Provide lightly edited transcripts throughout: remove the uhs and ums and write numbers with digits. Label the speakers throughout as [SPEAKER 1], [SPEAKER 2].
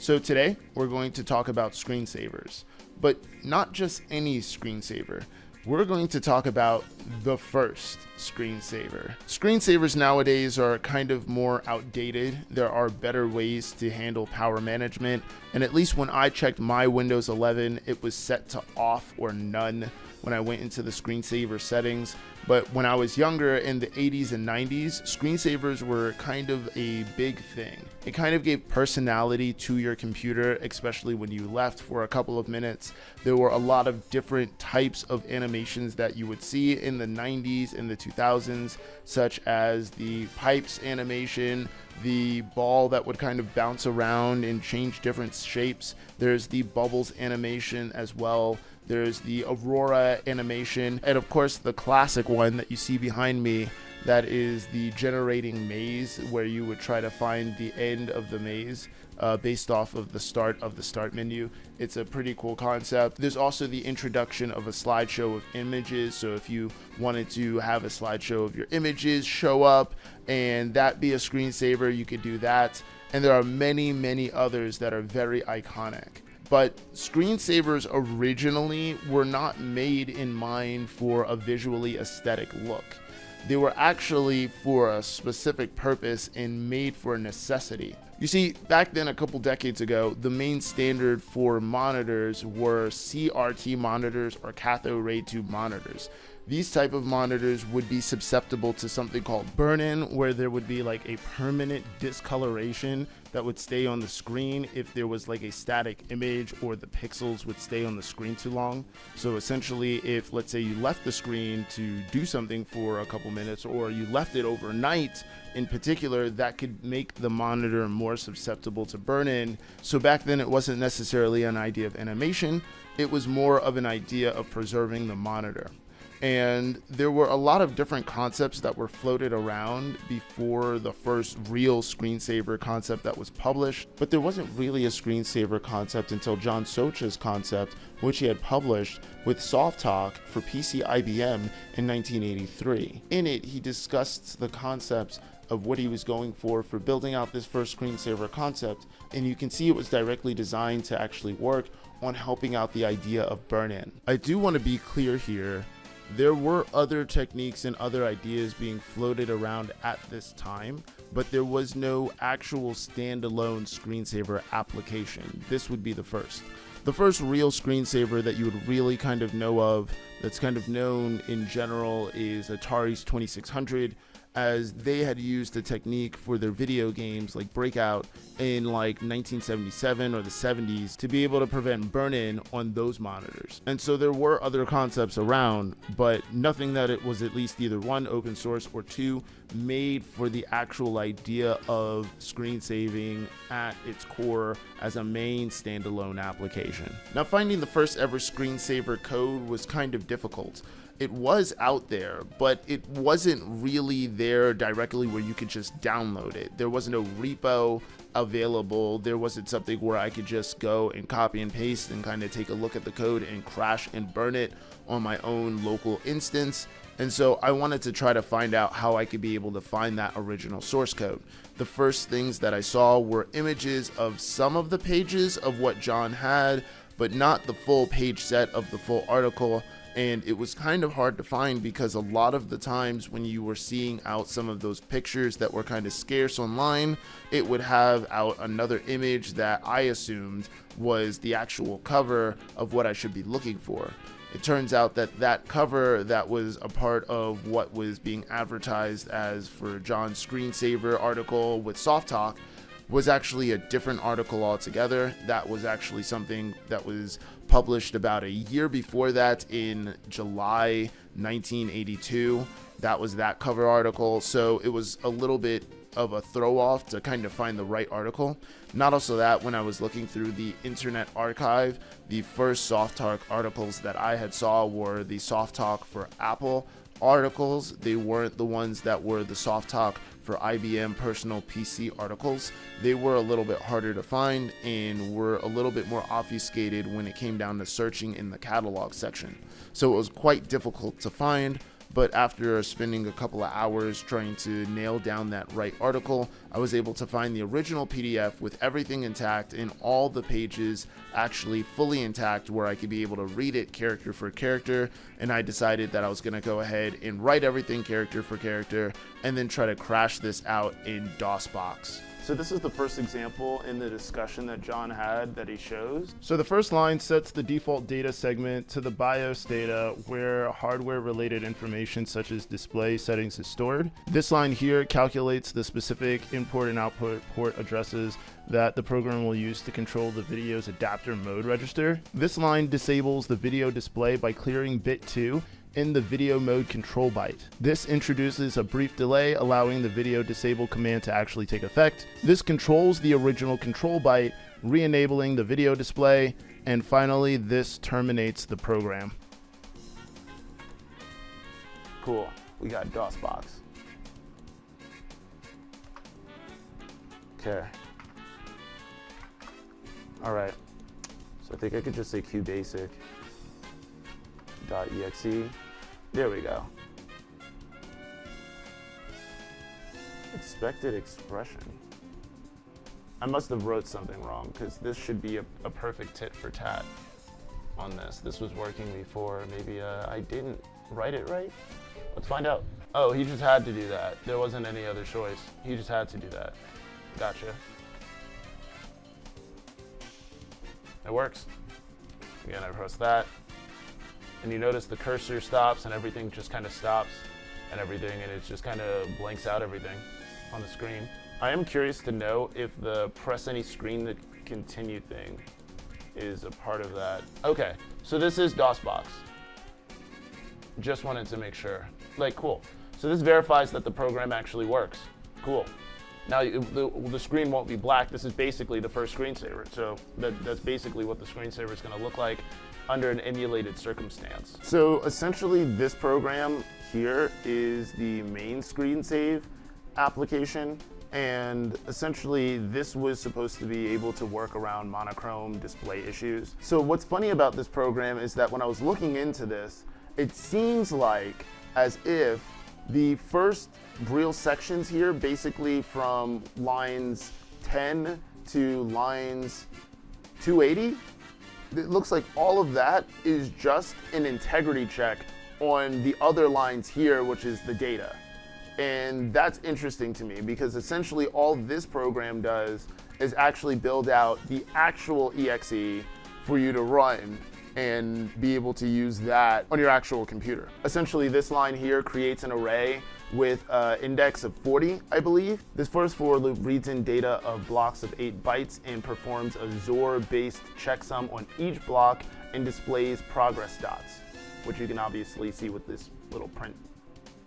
[SPEAKER 1] So today we're going to talk about screensavers, but not just any screensaver. We're going to talk about the first screensaver. Screensavers nowadays are kind of more outdated. There are better ways to handle power management, and at least when I checked my Windows 11, it was set to off or none when I went into the screensaver settings. But when I was younger in the 80s and 90s, screensavers were kind of a big thing. It kind of gave personality to your computer, especially when you left for a couple of minutes. There were a lot of different types of animations that you would see in the 90s and the 2000s, such as the pipes animation, the ball that would kind of bounce around and change different shapes. There's the bubbles animation as well. There's the Aurora animation, and of course the classic one that you see behind me, that is the generating maze, where you would try to find the end of the maze based off of the start menu. It's a pretty cool concept. There's also the introduction of a slideshow of images, so if you wanted to have a slideshow of your images show up and that be a screensaver, you could do that. And there are many others that are very iconic. But screensavers originally were not made in mind for a visually aesthetic look. They were actually for a specific purpose and made for a necessity. You see, back then, a couple decades ago, the main standard for monitors were CRT monitors or cathode ray tube monitors. These type of monitors would be susceptible to something called burn-in, where there would be like a permanent discoloration that would stay on the screen if there was like a static image or the pixels would stay on the screen too long. So essentially, if let's say you left the screen to do something for a couple minutes, or you left it overnight in particular, that could make the monitor more susceptible to burn-in. So back then it wasn't necessarily an idea of animation, it was more of an idea of preserving the monitor. And there were a lot of different concepts that were floated around before the first real screensaver concept that was published, but there wasn't really a screensaver concept until John Socha's concept, which he had published with softalk for PC IBM in 1983. In it, he discussed the concepts of what he was going for building out this first screensaver concept, and you can see it was directly designed to actually work on helping out the idea of burn-in. I do want to be clear here. There were other techniques and other ideas being floated around at this time, but there was no actual standalone screensaver application. This would be the first. The first real screensaver that you would really kind of know of, that's kind of known in general, is Atari's 2600, as they had used a technique for their video games like Breakout in like 1977 or the 70s to be able to prevent burn-in on those monitors. And so there were other concepts around, but nothing that it was at least either one, open source, or two, made for the actual idea of screen saving at its core as a main standalone application. Now, finding the first ever screensaver code was kind of difficult. It was out there, but it wasn't really there directly where you could just download it. There was no repo available. There wasn't something where I could just go and copy and paste and kind of take a look at the code and crash and burn it on my own local instance. And so I wanted to try to find out how I could be able to find that original source code. The first things that I saw were images of some of the pages of what John had, but not the full page set of the full article. And it was kind of hard to find because a lot of the times when you were seeing out some of those pictures that were kind of scarce online, it would have out another image that I assumed was the actual cover of what I should be looking for. It turns out that that cover that was a part of what was being advertised as for John's screensaver article with softalk was actually a different article altogether. That was actually something that was published about a year before that in July 1982. That was that cover article. So it was a little bit of a throw off to kind of find the right article. Not also that, when I was looking through the Internet Archive, the first softalk articles that I had saw were the softalk for Apple articles. They weren't the ones that were the softalk for IBM personal PC articles. They were a little bit harder to find and were a little bit more obfuscated when it came down to searching in the catalog section. So it was quite difficult to find, but after spending a couple of hours trying to nail down that right article, I was able to find the original PDF with everything intact and all the pages actually fully intact where I could be able to read it character for character, and I decided that I was going to go ahead and write everything character for character and then try to crash this out in DosBox. So this is the first example in the discussion that John had that he shows. So the first line sets the default data segment to the BIOS data where hardware related information such as display settings is stored. This line here calculates the specific import and output port addresses that the program will use to control the video's adapter mode register. This line disables the video display by clearing bit 2 in the video mode control byte. This introduces a brief delay, allowing the video disable command to actually take effect. This controls the original control byte, re-enabling the video display, and finally this terminates the program. Cool, we got DosBox. Okay. All right, so I think I could just say qbasic.exe. There we go. Expected expression. I must have wrote something wrong because this should be a perfect tit for tat on this. This was working before. Maybe I didn't write it right. Let's find out. Oh, he just had to do that. There wasn't any other choice. He just had to do that. Gotcha. It works. Again, I press that. And you notice the cursor stops and everything just kind of stops and everything, and it just kind of blanks out everything on the screen. I am curious to know if the press any screen to continue thing is a part of that. Okay, so this is DosBox. Just wanted to make sure. Like, cool. So this verifies that the program actually works. Cool. Now the screen won't be black. This is basically the first screensaver. So that's basically what the screensaver is going to look like under an emulated circumstance. So essentially this program here is the main ScreenSave application, and essentially this was supposed to be able to work around monochrome display issues. So what's funny about this program is that when I was looking into this, it seems like as if the first real sections here, basically from lines 10 to lines 280, it looks like all of that is just an integrity check on the other lines here, which is the data. And that's interesting to me because essentially all this program does is actually build out the actual EXE for you to run and be able to use that on your actual computer. Essentially this line here creates an array with an index of 40, I believe. This first for loop reads in data of blocks of 8 bytes and performs a XOR-based checksum on each block and displays progress dots, which you can obviously see with this little print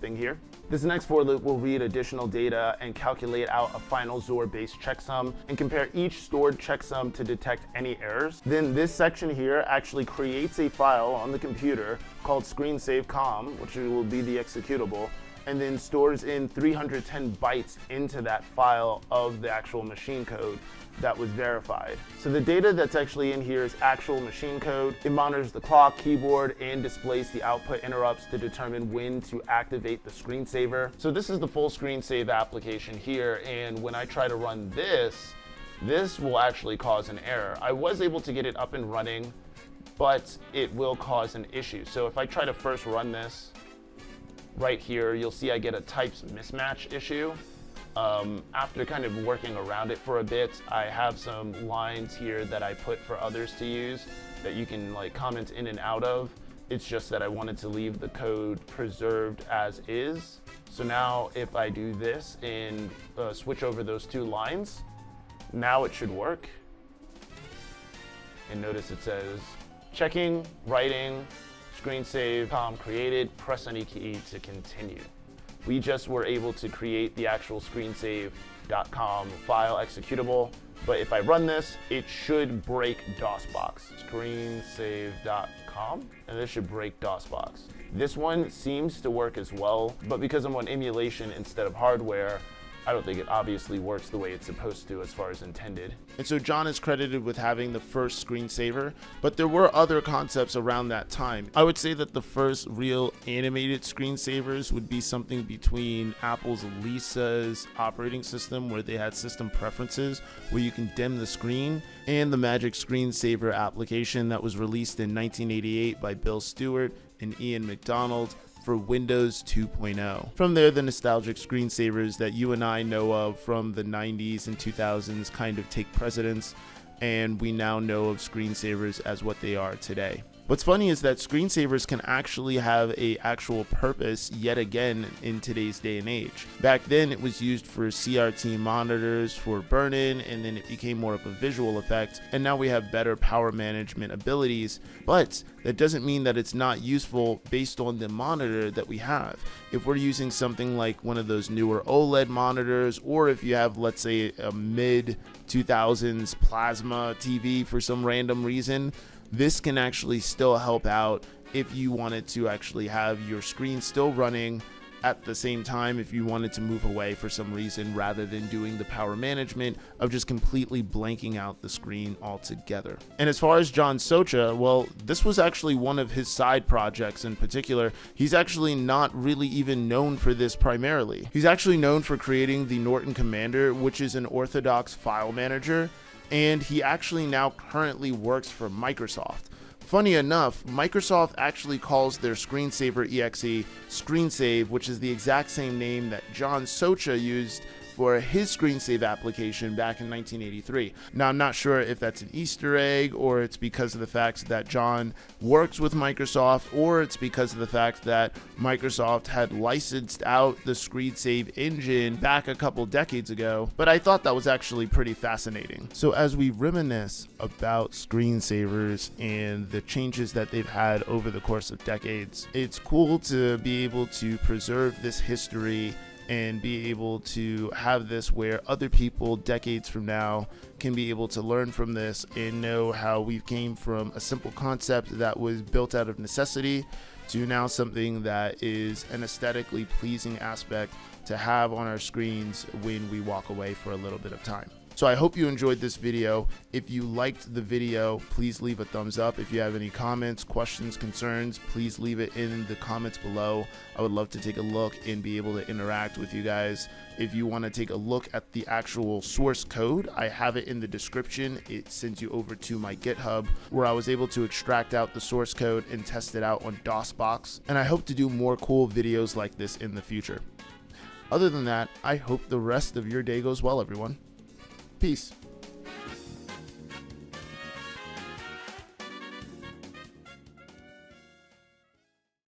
[SPEAKER 1] thing here. This next for loop will read additional data and calculate out a final XOR-based checksum and compare each stored checksum to detect any errors. Then this section here actually creates a file on the computer called ScreenSaveCom, which will be the executable, and then stores in 310 bytes into that file of the actual machine code that was verified. So the data that's actually in here is actual machine code. It monitors the clock, keyboard, and displays the output interrupts to determine when to activate the screensaver. So this is the full ScreenSave application here, and when I try to run this will actually cause an error. I was able to get it up and running, but it will cause an issue. So if I try to first run this, right here, you'll see I get a types mismatch issue. After kind of working around it for a bit, I have some lines here that I put for others to use that you can like comment in and out of. It's just that I wanted to leave the code preserved as is. So now if I do this and switch over those two lines, now it should work. And notice it says checking, writing, ScreenSaveCom created, press any key to continue. We just were able to create the actual ScreenSave.com file executable, but if I run this, it should break DosBox. ScreenSave.com, and this should break DosBox. This one seems to work as well, but because I'm on emulation instead of hardware, I don't think it obviously works the way it's supposed to as far as intended. And so John is credited with having the first screensaver, but there were other concepts around that time. I would say that the first real animated screensavers would be something between Apple's Lisa's operating system, where they had system preferences where you can dim the screen, and the Magic Screensaver application that was released in 1988 by Bill Stewart and Ian McDonald for Windows 2.0. From there, the nostalgic screensavers that you and I know of from the 90s and 2000s kind of take precedence, and we now know of screensavers as what they are today. What's funny is that screensavers can actually have a actual purpose yet again in today's day and age. Back then it was used for CRT monitors for burn-in, and then it became more of a visual effect, and now we have better power management abilities, but that doesn't mean that it's not useful based on the monitor that we have. If we're using something like one of those newer OLED monitors, or if you have, let's say, a mid 2000s plasma TV for some random reason, this can actually still help out if you wanted to actually have your screen still running at the same time, if you wanted to move away for some reason, rather than doing the power management of just completely blanking out the screen altogether. And as far as John Socha, well, this was actually one of his side projects in particular. He's actually not really even known for this primarily. He's actually known for creating the Norton Commander, which is an orthodox file manager, and he actually now currently works for Microsoft. Funny enough, Microsoft actually calls their screensaver exe ScreenSave, which is the exact same name that John Socha used for his ScreenSave application back in 1983. Now, I'm not sure if that's an Easter egg, or it's because of the fact that John works with Microsoft, or it's because of the fact that Microsoft had licensed out the ScreenSave engine back a couple decades ago, but I thought that was actually pretty fascinating. So as we reminisce about screensavers and the changes that they've had over the course of decades, it's cool to be able to preserve this history and be able to have this where other people decades from now can be able to learn from this and know how we came from a simple concept that was built out of necessity to now something that is an aesthetically pleasing aspect to have on our screens when we walk away for a little bit of time. So I hope you enjoyed this video. If you liked the video, please leave a thumbs up. If you have any comments, questions, concerns, please leave it in the comments below. I would love to take a look and be able to interact with you guys. If you want to take a look at the actual source code, I have it in the description. It sends you over to my GitHub, where I was able to extract out the source code and test it out on DosBox. And I hope to do more cool videos like this in the future. Other than that, I hope the rest of your day goes well, everyone. Peace.